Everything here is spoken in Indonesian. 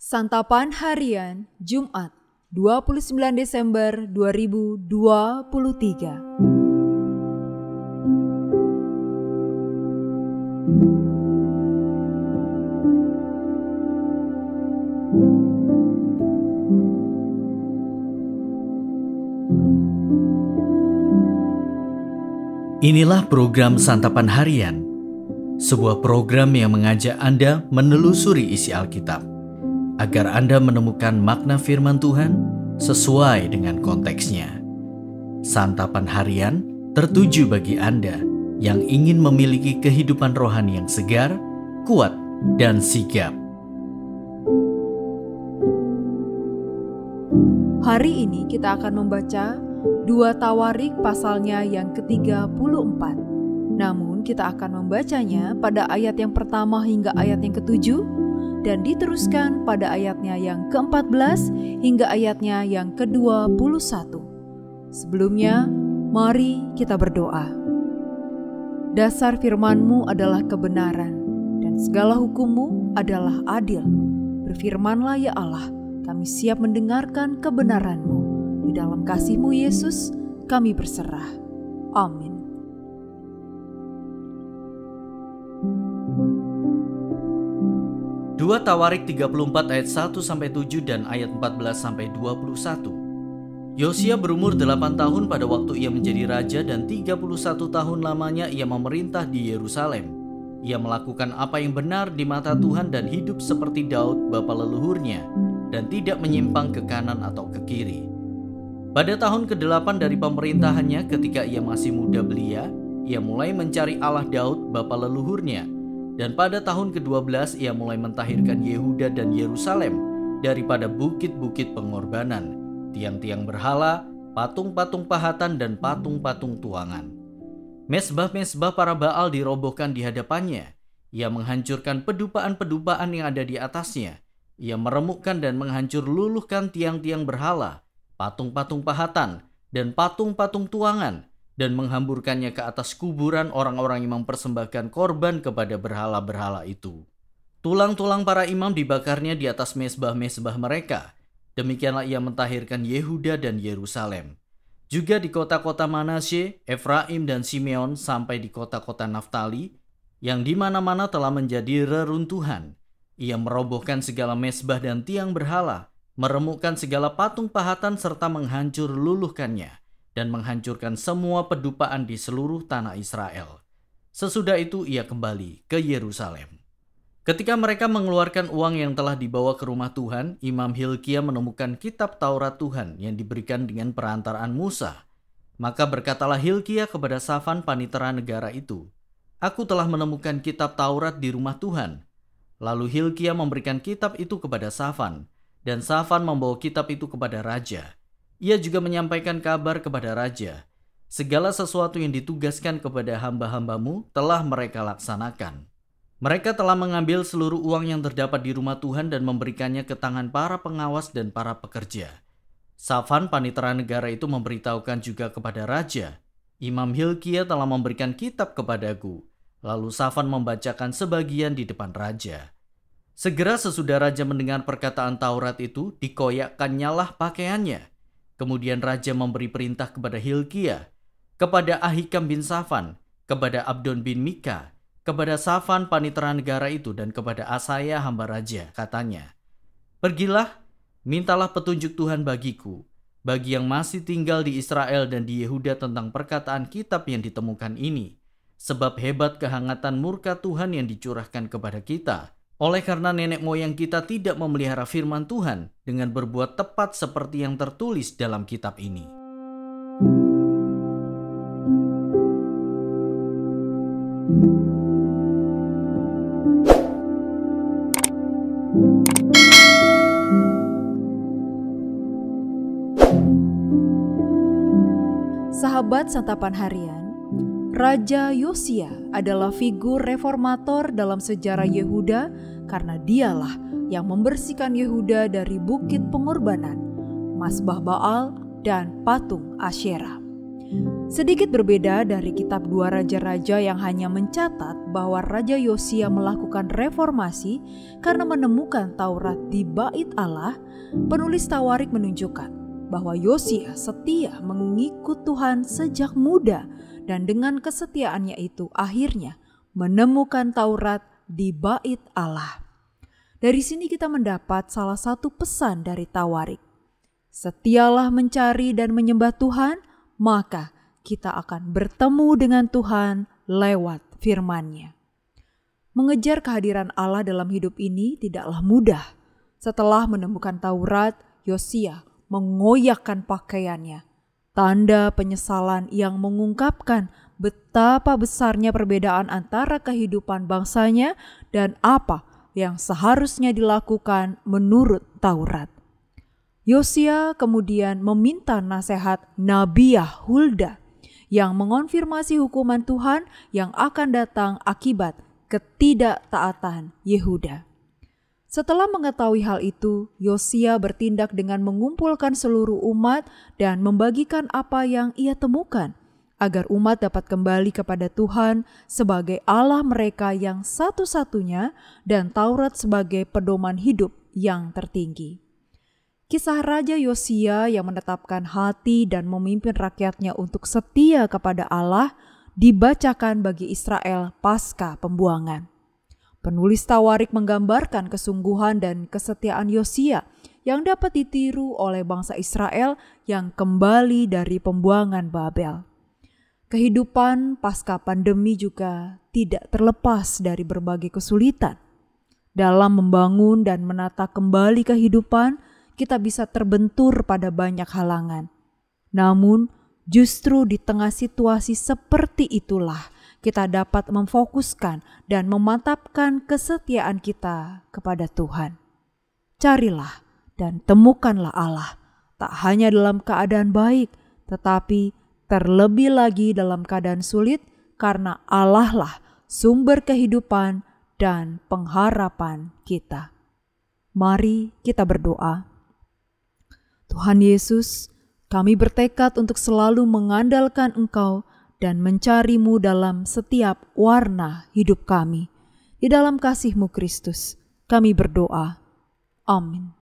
Santapan Harian Jumat 29 Desember 2023. Inilah program Santapan Harian, sebuah program yang mengajak Anda menelusuri isi Alkitab, agar Anda menemukan makna firman Tuhan sesuai dengan konteksnya. Santapan Harian tertuju bagi Anda yang ingin memiliki kehidupan rohani yang segar, kuat, dan sigap. Hari ini kita akan membaca 2 Tawarik pasalnya yang ke-34. Namun kita akan membacanya pada ayat yang pertama hingga ayat yang ke-7 dan diteruskan pada ayatnya yang ke-14 hingga ayatnya yang ke-21. Sebelumnya, mari kita berdoa. Dasar firman-Mu adalah kebenaran dan segala hukum-Mu adalah adil. Berfirmanlah ya Allah, kami siap mendengarkan kebenaran-Mu. Di dalam kasih-Mu Yesus, kami berserah. Amin. Dua Tawarik 34 ayat 1-7 dan ayat 14-21. Yosia berumur 8 tahun pada waktu ia menjadi raja dan 31 tahun lamanya ia memerintah di Yerusalem. Ia melakukan apa yang benar di mata Tuhan dan hidup seperti Daud bapa leluhurnya dan tidak menyimpang ke kanan atau ke kiri. Pada tahun ke-8 dari pemerintahannya ketika ia masih muda belia, ia mulai mencari Allah Daud bapa leluhurnya. Dan pada tahun ke-12 ia mulai mentahirkan Yehuda dan Yerusalem daripada bukit-bukit pengorbanan, tiang-tiang berhala, patung-patung pahatan dan patung-patung tuangan. Mesbah-mesbah para Baal dirobohkan di hadapannya. Ia menghancurkan pedupaan-pedupaan yang ada di atasnya. Ia meremukkan dan menghancur luluhkan tiang-tiang berhala, patung-patung pahatan, dan patung-patung tuangan, dan menghamburkannya ke atas kuburan orang-orang yang mempersembahkan korban kepada berhala-berhala itu. Tulang-tulang para imam dibakarnya di atas mesbah-mesbah mereka. Demikianlah ia mentahirkan Yehuda dan Yerusalem. Juga di kota-kota Manasye, Efraim dan Simeon sampai di kota-kota Naftali, yang di mana-mana telah menjadi reruntuhan. Ia merobohkan segala mesbah dan tiang berhala, meremukkan segala patung pahatan serta menghancur luluhkannya, dan menghancurkan semua pedupaan di seluruh tanah Israel. Sesudah itu ia kembali ke Yerusalem. Ketika mereka mengeluarkan uang yang telah dibawa ke rumah Tuhan, Imam Hilkia menemukan kitab Taurat Tuhan yang diberikan dengan perantaraan Musa. Maka berkatalah Hilkia kepada Safan panitera negara itu, "Aku telah menemukan kitab Taurat di rumah Tuhan." Lalu Hilkia memberikan kitab itu kepada Safan, dan Safan membawa kitab itu kepada raja. Ia juga menyampaikan kabar kepada raja, "Segala sesuatu yang ditugaskan kepada hamba-hambamu telah mereka laksanakan." Mereka telah mengambil seluruh uang yang terdapat di rumah Tuhan dan memberikannya ke tangan para pengawas dan para pekerja. Safan panitera negara itu memberitahukan juga kepada raja, "Imam Hilkia telah memberikan kitab kepadaku." Lalu Safan membacakan sebagian di depan raja. Segera sesudah raja mendengar perkataan Taurat itu, dikoyakkannyalah pakaiannya. Kemudian raja memberi perintah kepada Hilkia, kepada Ahikam bin Safan, kepada Abdon bin Mika, kepada Safan panitera negara itu, dan kepada Asaya hamba raja. Katanya, "Pergilah, mintalah petunjuk Tuhan bagiku, bagi yang masih tinggal di Israel dan di Yehuda tentang perkataan kitab yang ditemukan ini. Sebab hebat kehangatan murka Tuhan yang dicurahkan kepada kita, oleh karena nenek moyang kita tidak memelihara firman Tuhan dengan berbuat tepat seperti yang tertulis dalam kitab ini." Sahabat Santapan Harian, Raja Yosia adalah figur reformator dalam sejarah Yehuda karena dialah yang membersihkan Yehuda dari bukit pengorbanan, mazbah Baal, dan patung Asyera. Sedikit berbeda dari kitab 2 Raja-Raja yang hanya mencatat bahwa Raja Yosia melakukan reformasi karena menemukan Taurat di Bait Allah, penulis Tawarik menunjukkan bahwa Yosia setia mengikut Tuhan sejak muda dan dengan kesetiaannya itu akhirnya menemukan Taurat di Bait Allah. Dari sini kita mendapat salah satu pesan dari Tawarik. Setialah mencari dan menyembah Tuhan, maka kita akan bertemu dengan Tuhan lewat firman-Nya. Mengejar kehadiran Allah dalam hidup ini tidaklah mudah. Setelah menemukan Taurat, Yosia mengoyakkan pakaiannya. Tanda penyesalan yang mengungkapkan betapa besarnya perbedaan antara kehidupan bangsanya dan apa yang seharusnya dilakukan menurut Taurat. Yosia kemudian meminta nasihat Nabiah Hulda yang mengonfirmasi hukuman Tuhan yang akan datang akibat ketidaktaatan Yehuda. Setelah mengetahui hal itu, Yosia bertindak dengan mengumpulkan seluruh umat dan membagikan apa yang ia temukan, agar umat dapat kembali kepada Tuhan sebagai Allah mereka yang satu-satunya dan Taurat sebagai pedoman hidup yang tertinggi. Kisah Raja Yosia yang menetapkan hati dan memimpin rakyatnya untuk setia kepada Allah dibacakan bagi Israel pasca pembuangan. Penulis Tawarik menggambarkan kesungguhan dan kesetiaan Yosia yang dapat ditiru oleh bangsa Israel yang kembali dari pembuangan Babel. Kehidupan pasca pandemi juga tidak terlepas dari berbagai kesulitan. Dalam membangun dan menata kembali kehidupan, kita bisa terbentur pada banyak halangan. Namun, justru di tengah situasi seperti itulah kita dapat memfokuskan dan memantapkan kesetiaan kita kepada Tuhan. Carilah dan temukanlah Allah, tak hanya dalam keadaan baik, tetapi terlebih lagi dalam keadaan sulit, karena Allah lah sumber kehidupan dan pengharapan kita. Mari kita berdoa. Tuhan Yesus, kami bertekad untuk selalu mengandalkan Engkau dan mencari-Mu dalam setiap warna hidup kami. Di dalam kasih-Mu Kristus, kami berdoa. Amin.